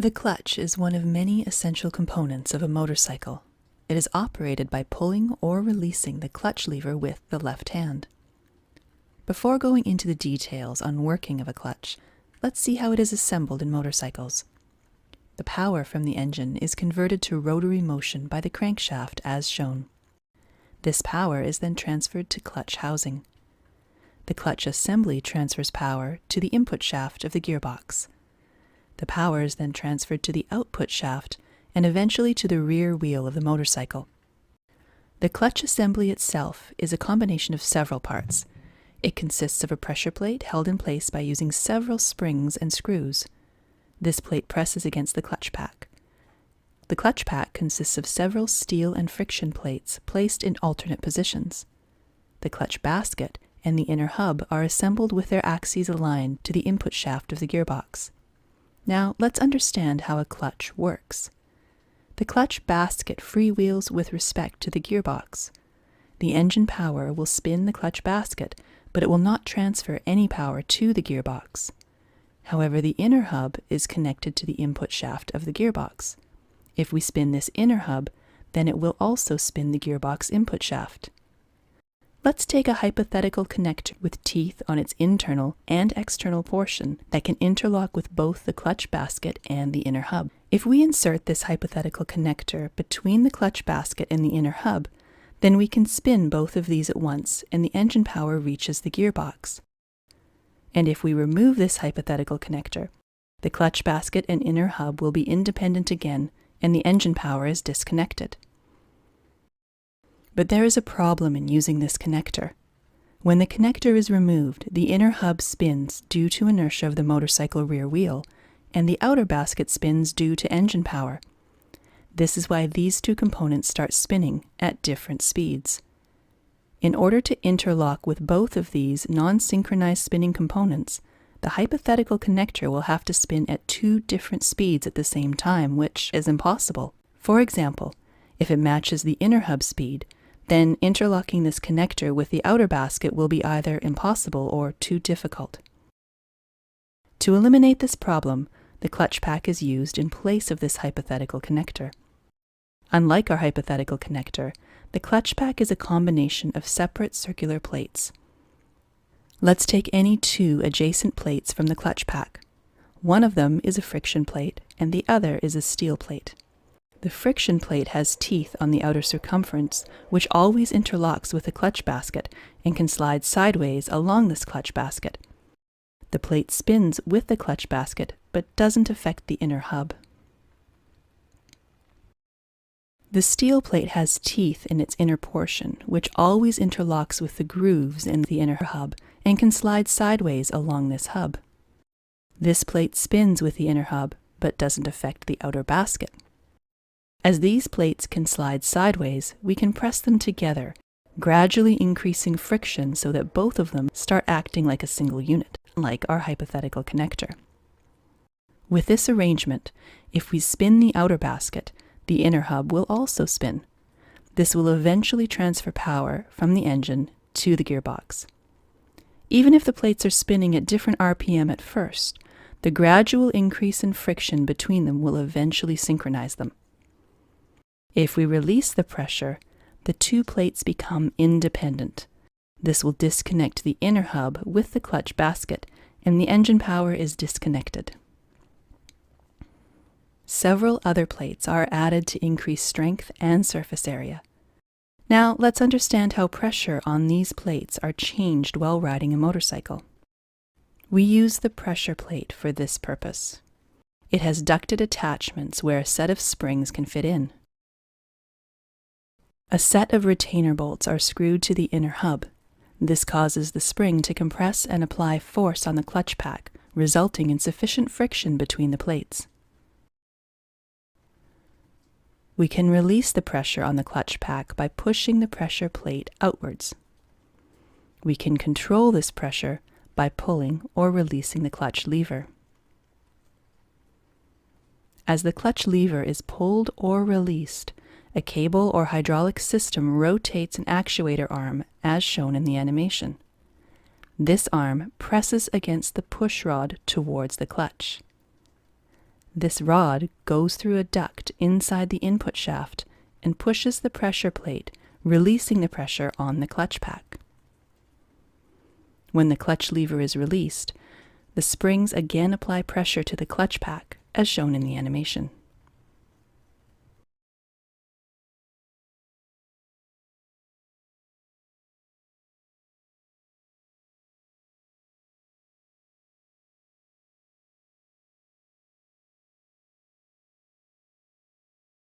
The clutch is one of many essential components of a motorcycle. It is operated by pulling or releasing the clutch lever with the left hand. Before going into the details on working of a clutch, let's see how it is assembled in motorcycles. The power from the engine is converted to rotary motion by the crankshaft as shown. This power is then transferred to clutch housing. The clutch assembly transfers power to the input shaft of the gearbox. The power is then transferred to the output shaft and eventually to the rear wheel of the motorcycle. The clutch assembly itself is a combination of several parts. It consists of a pressure plate held in place by using several springs and screws. This plate presses against the clutch pack. The clutch pack consists of several steel and friction plates placed in alternate positions. The clutch basket and the inner hub are assembled with their axes aligned to the input shaft of the gearbox. Now let's understand how a clutch works. The clutch basket freewheels with respect to the gearbox. The engine power will spin the clutch basket, but it will not transfer any power to the gearbox. However, the inner hub is connected to the input shaft of the gearbox. If we spin this inner hub, then it will also spin the gearbox input shaft. Let's take a hypothetical connector with teeth on its internal and external portion that can interlock with both the clutch basket and the inner hub. If we insert this hypothetical connector between the clutch basket and the inner hub, then we can spin both of these at once and the engine power reaches the gearbox. And if we remove this hypothetical connector, the clutch basket and inner hub will be independent again and the engine power is disconnected. But there is a problem in using this connector. When the connector is removed, the inner hub spins due to inertia of the motorcycle rear wheel, and the outer basket spins due to engine power. This is why these two components start spinning at different speeds. In order to interlock with both of these non-synchronized spinning components, the hypothetical connector will have to spin at two different speeds at the same time, which is impossible. For example, if it matches the inner hub speed, then interlocking this connector with the outer basket will be either impossible or too difficult. To eliminate this problem, the clutch pack is used in place of this hypothetical connector. Unlike our hypothetical connector, the clutch pack is a combination of separate circular plates. Let's take any two adjacent plates from the clutch pack. One of them is a friction plate and the other is a steel plate. The friction plate has teeth on the outer circumference, which always interlocks with the clutch basket and can slide sideways along this clutch basket. The plate spins with the clutch basket, but doesn't affect the inner hub. The steel plate has teeth in its inner portion, which always interlocks with the grooves in the inner hub and can slide sideways along this hub. This plate spins with the inner hub, but doesn't affect the outer basket. As these plates can slide sideways, we can press them together, gradually increasing friction so that both of them start acting like a single unit, like our hypothetical connector. With this arrangement, if we spin the outer basket, the inner hub will also spin. This will eventually transfer power from the engine to the gearbox. Even if the plates are spinning at different RPM at first, the gradual increase in friction between them will eventually synchronize them. If we release the pressure, the two plates become independent. This will disconnect the inner hub with the clutch basket, and the engine power is disconnected. Several other plates are added to increase strength and surface area. Now let's understand how pressure on these plates are changed while riding a motorcycle. We use the pressure plate for this purpose. It has ducted attachments where a set of springs can fit in. A set of retainer bolts are screwed to the inner hub. This causes the spring to compress and apply force on the clutch pack, resulting in sufficient friction between the plates. We can release the pressure on the clutch pack by pushing the pressure plate outwards. We can control this pressure by pulling or releasing the clutch lever. As the clutch lever is pulled or released, a cable or hydraulic system rotates an actuator arm as shown in the animation. This arm presses against the push rod towards the clutch. This rod goes through a duct inside the input shaft and pushes the pressure plate, releasing the pressure on the clutch pack. When the clutch lever is released, the springs again apply pressure to the clutch pack, as shown in the animation.